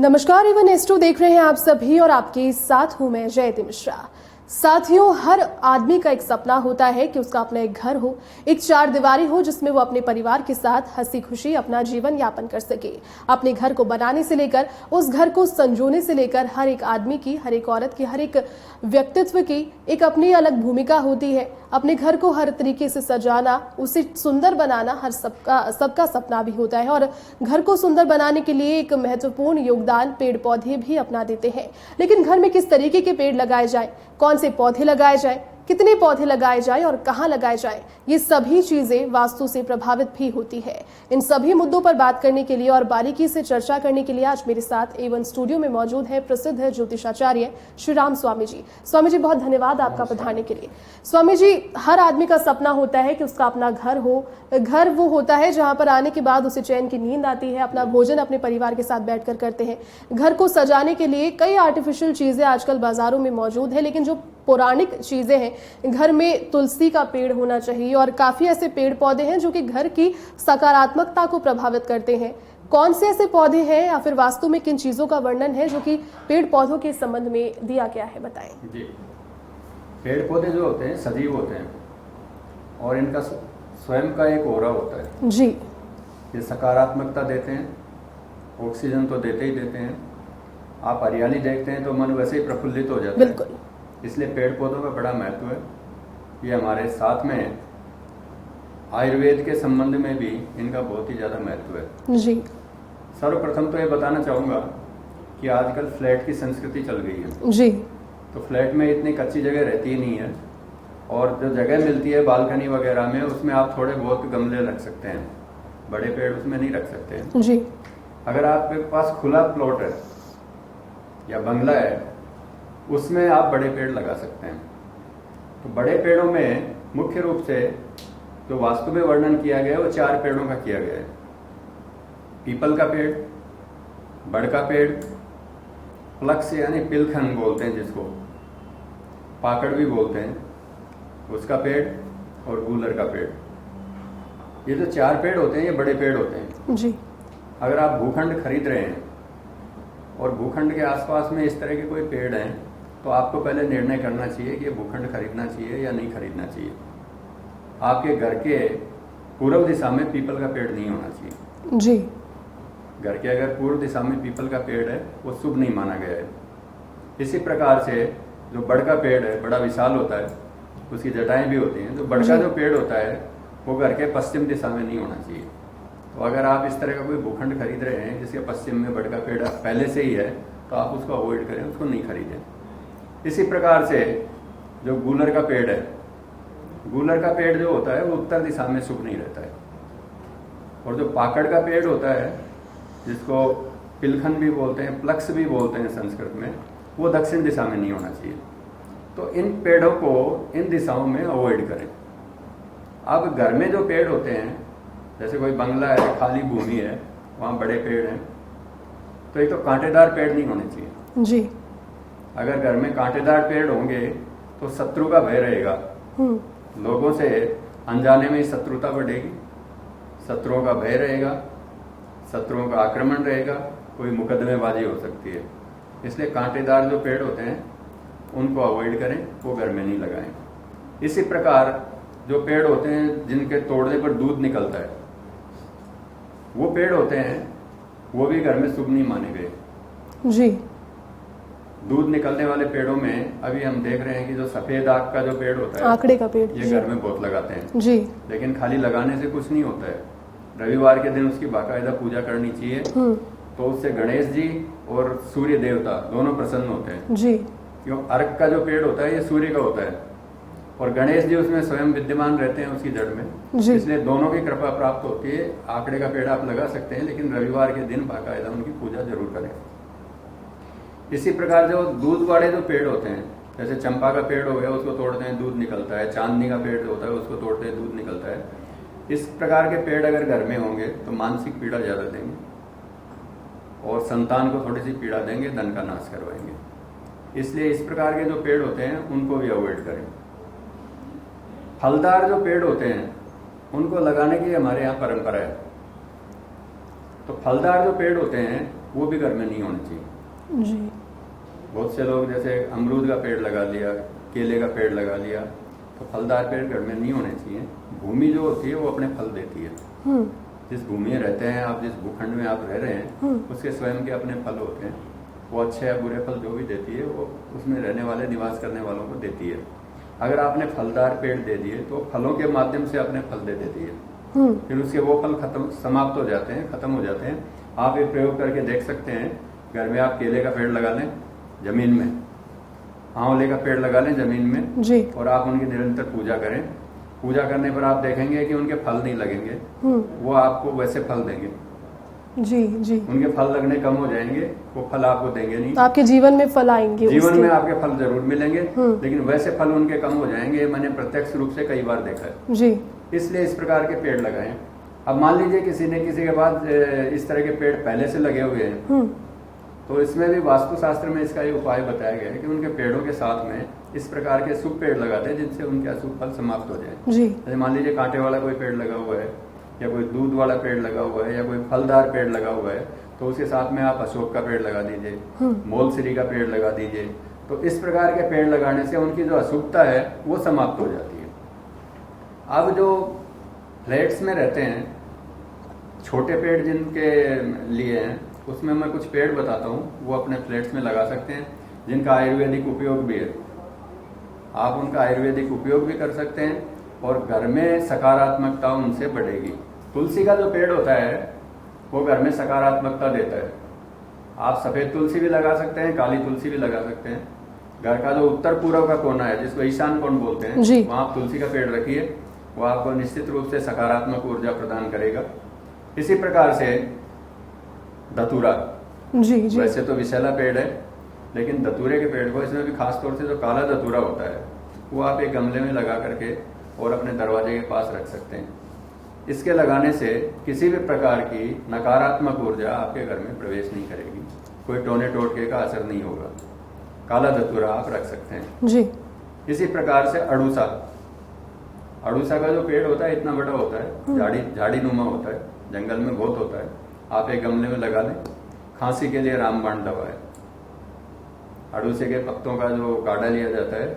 नमस्कार, even astro देख रहे हैं आप सभी और आपके साथ हूं मैं जयति मिश्रा। साथियों, हर आदमी का एक सपना होता है कि उसका अपना एक घर हो, एक चार दीवारी हो जिसमें वो अपने परिवार के साथ हंसी खुशी अपना जीवन यापन कर सके। अपने घर को बनाने से लेकर उस घर को संजोने से लेकर हर एक आदमी की, हर एक औरत की, हर एक व्यक्तित्व की एक अपनी अलग भूमिका होती है। अपने घर को हर तरीके से सजाना, उसे सुंदर बनाना हर सबका सपना भी होता है और घर को सुंदर बनाने के लिए एक महत्वपूर्ण योगदान पेड़ पौधे भी अपना देते हैं। लेकिन घर में किस तरीके के पेड़ लगाए जाए, कौन से पौधे लगाए जाए, कितने पौधे लगाए जाए और कहां लगाए जाए, ये सभी चीजें वास्तु से प्रभावित भी होती है। इन सभी मुद्दों पर बात करने के लिए और बारीकी से चर्चा करने के लिए आज मेरे साथ एवन स्टूडियो में मौजूद है प्रसिद्ध ज्योतिषाचार्य श्री राम स्वामी जी। स्वामी जी, बहुत धन्यवाद आपका पधारने के लिए। स्वामी जी, हर आदमी का सपना होता है कि उसका अपना घर हो। घर वो होता है जहां पर आने के बाद उसे चैन की नींद आती है, अपना भोजन अपने परिवार के साथ बैठकर करते हैं। घर को सजाने के लिए कई आर्टिफिशियल चीजें आजकल बाजारों में मौजूद है, लेकिन जो पौराणिक चीजें हैं, घर में तुलसी का पेड़ होना चाहिए और काफी ऐसे पेड़ पौधे हैं जो कि घर की सकारात्मकता को प्रभावित करते हैं। कौन से ऐसे पौधे हैं या फिर वास्तु में किन चीजों का वर्णन है जो कि पेड़ पौधों के संबंध में दिया गया है, बताएं। जी, पेड़ पौधे जो होते हैं सजीव होते हैं और इनका स्वयं का एक ओरा होता है जी। ये सकारात्मकता देते हैं, ऑक्सीजन तो देते ही देते हैं। आप हरियाली देखते हैं तो मन वैसे ही प्रफुल्लित हो जाता है। बिल्कुल। इसलिए पेड़ पौधों का बड़ा महत्व है। ये हमारे साथ में आयुर्वेद के संबंध में भी इनका बहुत ही ज़्यादा महत्व है जी। सर्वप्रथम तो ये बताना चाहूँगा कि आजकल फ्लैट की संस्कृति चल गई है जी। तो फ्लैट में इतनी कच्ची जगह रहती ही नहीं है और जो जगह मिलती है बालकनी वगैरह में उसमें आप थोड़े बहुत गमले रख सकते हैं, बड़े पेड़ उसमें नहीं रख सकते हैं जी। अगर आपके पास खुला प्लॉट है या बंगला है उसमें आप बड़े पेड़ लगा सकते हैं। तो बड़े पेड़ों में मुख्य रूप से जो वास्तु में वर्णन किया गया है वो 4 पेड़ों का किया गया है। पीपल का पेड़, बड़ का पेड़, प्लक्स यानी पिलखन बोलते हैं जिसको, पाकड़ भी बोलते हैं उसका पेड़, और गूलर का पेड़। ये जो 4 पेड़ होते हैं ये बड़े पेड़ होते हैं जी। अगर आप भूखंड खरीद रहे हैं और भूखंड के आसपास में इस तरह के कोई पेड़ हैं तो आपको पहले निर्णय करना चाहिए कि ये भूखंड खरीदना चाहिए या नहीं खरीदना चाहिए। आपके घर के पूर्व दिशा में पीपल का पेड़ नहीं होना चाहिए जी। घर के अगर पूर्व दिशा में पीपल का पेड़ है वो शुभ नहीं माना गया है। इसी प्रकार से जो बड़ का पेड़ है बड़ा विशाल होता है, उसकी जटाएं भी होती हैं। जो बड़ का जो पेड़ होता है वो घर के पश्चिम दिशा में नहीं होना चाहिए। तो अगर आप इस तरह का कोई भूखंड खरीद रहे हैं जिसके पश्चिम में बड़ का पेड़ पहले से ही है तो आप उसको अवॉइड करें, उसको नहीं खरीदें। इसी प्रकार से जो गूलर का पेड़ है, गूलर का पेड़ जो होता है वो उत्तर दिशा में शुभ नहीं रहता है। और जो पाकड़ का पेड़ होता है जिसको पिलखन भी बोलते हैं, प्लक्स भी बोलते हैं संस्कृत में, वो दक्षिण दिशा में नहीं होना चाहिए। तो इन पेड़ों को इन दिशाओं में अवॉइड करें। अब घर में जो पेड़ होते हैं, जैसे कोई बंगला है, खाली भूमि है, वहाँ बड़े पेड़ हैं, तो एक तो कांटेदार पेड़ नहीं होने चाहिए जी। अगर घर में कांटेदार पेड़ होंगे तो शत्रु का भय रहेगा, लोगों से अनजाने में शत्रुता बढ़ेगी, शत्रुओं का भय रहेगा, शत्रुओं का आक्रमण रहेगा, कोई मुकदमेबाजी हो सकती है। इसलिए कांटेदार जो पेड़ होते हैं उनको अवॉइड करें, वो घर में नहीं लगाएं। इसी प्रकार जो पेड़ होते हैं जिनके तोड़ने पर दूध निकलता है, वो पेड़ होते हैं वो भी घर में शुभ नहीं माने गए जी। दूध निकलने वाले पेड़ों में अभी हम देख रहे हैं कि जो सफेद आग का जो पेड़ होता है, आंकड़े का पेड़, ये घर में बहुत लगाते हैं जी। लेकिन खाली लगाने से कुछ नहीं होता है। रविवार के दिन उसकी बाकायदा पूजा करनी चाहिए, तो उससे गणेश जी और सूर्य देवता दोनों प्रसन्न होते हैं जी। क्यों अर्क का जो पेड़ होता है ये सूर्य का होता है और गणेश जी उसमें स्वयं विद्यमान रहते हैं उसकी जड़ में, इसलिए दोनों की कृपा प्राप्त होती है। आंकड़े का पेड़ आप लगा सकते हैं लेकिन रविवार के दिन बाकायदा उनकी पूजा जरूर करें। इसी प्रकार जो दूध वाले जो पेड़ होते हैं, जैसे चंपा का पेड़ हो गया, उसको तोड़ते हैं दूध निकलता है, चांदनी का पेड़ होता है उसको तोड़ते हैं दूध निकलता है। इस प्रकार के पेड़ अगर घर में होंगे तो मानसिक पीड़ा ज्यादा देंगे और संतान को थोड़ी सी पीड़ा देंगे, धन का नाश करवाएंगे। इसलिए इस प्रकार के जो पेड़ होते हैं उनको भी अवॉइड करें। फलदार जो पेड़ होते हैं उनको लगाने की हमारे यहाँ परंपरा है। तो फलदार जो पेड़ होते हैं वो भी घर में नहीं होने चाहिए। जी। बहुत से लोग जैसे अमरूद का पेड़ लगा लिया, केले का पेड़ लगा लिया, तो फलदार पेड़ घर में नहीं होने चाहिए। भूमि जो होती है वो अपने फल देती है। जिस भूमि में रहते हैं आप, जिस भूखंड में आप रह रहे हैं, उसके स्वयं के अपने फल होते हैं। वो अच्छे या बुरे फल जो भी देती है वो उसमें रहने वाले, निवास करने वालों को देती है। अगर आपने फलदार पेड़ दे दिए तो फलों के माध्यम से अपने फल दे देती है, फिर उसके वो फल समाप्त हो जाते हैं, खत्म हो जाते हैं। आप ये प्रयोग करके देख सकते हैं। घर में आप केले का पेड़ लगा लें जमीन में, आंवले का पेड़ लगा लें जमीन में जी। और आप उनकी निरंतर पूजा करें। पूजा करने पर आप देखेंगे कि उनके फल नहीं लगेंगे, वो आपको वैसे फल देंगे। जी जी। उनके फल लगने कम हो जाएंगे, वो फल आपको देंगे नहीं। तो आपके जीवन में फल आएंगे, जीवन में आपके फल जरूर मिलेंगे, लेकिन वैसे फल उनके कम हो जाएंगे। मैंने प्रत्यक्ष रूप से कई बार देखा है जी। इसलिए इस प्रकार के पेड़ लगाएं। अब मान लीजिए किसी ने किसी के बाद इस तरह के पेड़ पहले से लगे हुए हैं, तो इसमें भी वास्तुशास्त्र में इसका ये उपाय बताया गया है कि उनके पेड़ों के साथ में इस प्रकार के शुभ पेड़ लगा दें जिनसे उनके अशुभ फल समाप्त हो जाए। जी। जैसे मान लीजिए कांटे वाला कोई पेड़ लगा हुआ है, या कोई दूध वाला पेड़ लगा हुआ है, या कोई फलदार पेड़ लगा हुआ है, तो उसके साथ में आप अशोक का पेड़ लगा दीजिए, मोलसिरी का पेड़ लगा दीजिए। तो इस प्रकार के पेड़ लगाने से उनकी जो अशुभता है वो समाप्त हो जाती है। अब जो फ्लैट्स में रहते हैं, छोटे पेड़ जिनके लिए हैं, उसमें मैं कुछ पेड़ बताता हूँ, वो अपने फ्लैट्स में लगा सकते हैं, जिनका आयुर्वेदिक उपयोग भी है। आप उनका आयुर्वेदिक उपयोग भी कर सकते हैं और घर में सकारात्मकता उनसे बढ़ेगी। तुलसी का जो पेड़ होता है वो घर में सकारात्मकता देता है। आप सफेद तुलसी भी लगा सकते हैं, काली तुलसी भी लगा सकते हैं। घर का जो उत्तर पूर्व का कोना है, जिसको ईशान कोण बोलते हैं, वहां आप तुलसी का पेड़ रखिए, वो आपको निश्चित रूप से सकारात्मक ऊर्जा प्रदान करेगा। इसी प्रकार से धतूरा, जी जी। वैसे तो विशैला पेड़ है, लेकिन धतूरे के पेड़ को, इसमें भी खास तौर से जो काला धतूरा होता है, वो आप एक गमले में लगा करके और अपने दरवाजे के पास रख सकते हैं। इसके लगाने से किसी भी प्रकार की नकारात्मक ऊर्जा आपके घर में प्रवेश नहीं करेगी, कोई टोने टोटके का असर नहीं होगा। काला धतूरा आप रख सकते हैं जी। इसी प्रकार से अड़ूसा, अड़ूसा का जो पेड़ होता है इतना बड़ा होता है, झाड़ी नुमा होता है, जंगल में बहुत होता है। आप एक गमले में लगा लें। खांसी के लिए रामबाण दवा है। अड़ूसे के पत्तों का जो काढ़ा लिया जाता है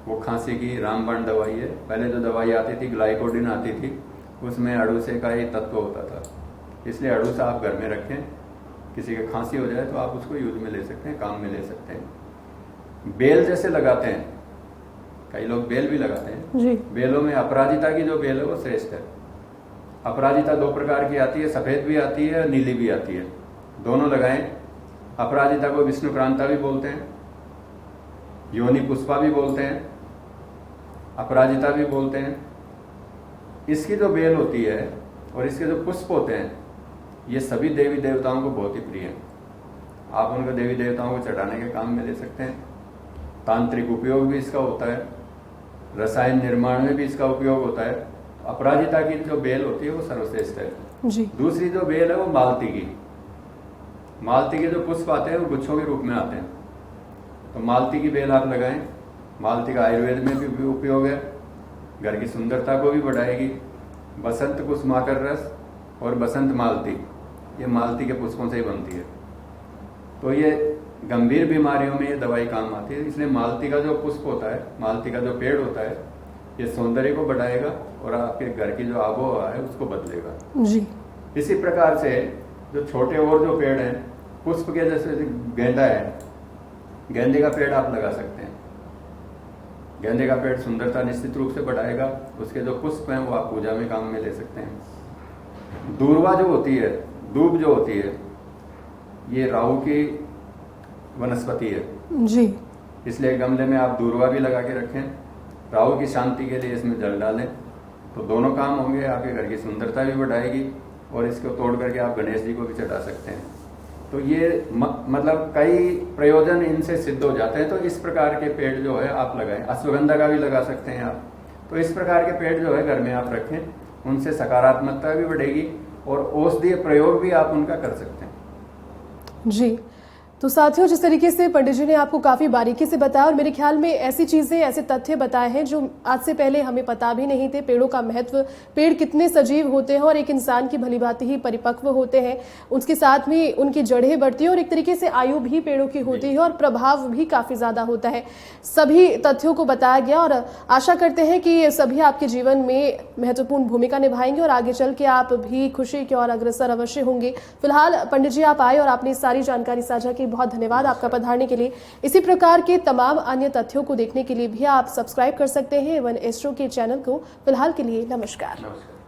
वो खांसी की रामबाण दवाई है। पहले जो दवाई आती थी, ग्लाइकोडिन आती थी, उसमें अड़ूसे का ही तत्व होता था। इसलिए अड़ूसा आप घर में रखें, किसी का खांसी हो जाए तो आप उसको यूज में ले सकते हैं, काम में ले सकते हैं। बेल जैसे लगाते हैं, कई लोग बेल भी लगाते हैं जी। बेलों में अपराजिता की जो बेल है वो श्रेष्ठ है। अपराजिता दो प्रकार की आती है, सफेद भी आती है, नीली भी आती है, दोनों लगाएं। अपराजिता को विष्णुक्रांता भी बोलते हैं, योनि पुष्पा भी बोलते हैं, अपराजिता भी बोलते हैं। इसकी जो बेल होती है और इसके जो पुष्प होते हैं, ये सभी देवी देवताओं को बहुत ही प्रिय हैं। आप उनको देवी देवताओं को चढ़ाने के काम में ले सकते हैं। तांत्रिक उपयोग भी इसका होता है, रसायन निर्माण में भी इसका उपयोग होता है। अपराजिता की जो बेल होती है वो सर्वश्रेष्ठ है जी। दूसरी जो बेल है वो मालती की। मालती के जो पुष्प आते हैं वो गुच्छों के रूप में आते हैं, तो मालती की बेल आप लगाएं। मालती का आयुर्वेद में भी उपयोग है, घर की सुंदरता को भी बढ़ाएगी। बसंत कुसुमाकर रस और बसंत मालती, ये मालती के पुष्पों से ही बनती है, तो ये गंभीर बीमारियों में ये दवाई काम आती है। इसलिए मालती का जो पुष्प होता है, मालती का जो पेड़ होता है, ये सौंदर्य को बढ़ाएगा और आपके घर की जो आबोहवा है उसको बदलेगा। जी। इसी प्रकार से जो छोटे और जो पेड़ हैं, पुष्प के जैसे गेंदा है, गेंदे का पेड़ आप लगा सकते हैं। गेंदे का पेड़ सुंदरता निश्चित रूप से बढ़ाएगा। उसके जो पुष्प हैं वो आप पूजा में काम में ले सकते हैं। दूर्वा जो होती है, दूब जो होती है, ये राहु की वनस्पति है जी। इसलिए गमले में आप दूर्वा भी लगा के रखें। राहु की शांति के लिए इसमें जल डालें, तो दोनों काम होंगे। आपके घर की सुंदरता भी बढ़ाएगी और इसको तोड़ करके आप गणेश जी को भी चढ़ा सकते हैं। तो ये मतलब कई प्रयोजन इनसे सिद्ध हो जाते हैं। तो इस प्रकार के पेड़ जो है आप लगाएं। अश्वगंधा का भी लगा सकते हैं आप। तो इस प्रकार के पेड़ जो है घर में आप रखें, उनसे सकारात्मकता भी बढ़ेगी और औषधीय प्रयोग भी आप उनका कर सकते हैं। जी। तो साथियों, जिस तरीके से पंडित जी ने आपको काफ़ी बारीकी से बताया और मेरे ख्याल में ऐसी चीज़ें, ऐसे तथ्य बताए हैं जो आज से पहले हमें पता भी नहीं थे। पेड़ों का महत्व, पेड़ कितने सजीव होते हैं और एक इंसान की भलीभांति ही परिपक्व होते हैं, उसके साथ में उनकी जड़ें बढ़ती हैं और एक तरीके से आयु भी पेड़ों की होती है और प्रभाव भी काफ़ी ज़्यादा होता है। सभी तथ्यों को बताया गया और आशा करते हैं कि ये सभी आपके जीवन में महत्वपूर्ण भूमिका निभाएंगे और आगे चल के आप भी खुशी की ओर अग्रसर अवश्य होंगे। फिलहाल पंडित जी आप आए और आपने सारी जानकारी साझा की, बहुत धन्यवाद आपका पधारने के लिए। इसी प्रकार के तमाम अन्य तथ्यों को देखने के लिए भी आप सब्सक्राइब कर सकते हैं एवन एस्ट्रो के चैनल को। फिलहाल के लिए नमस्कार। नमस्कार।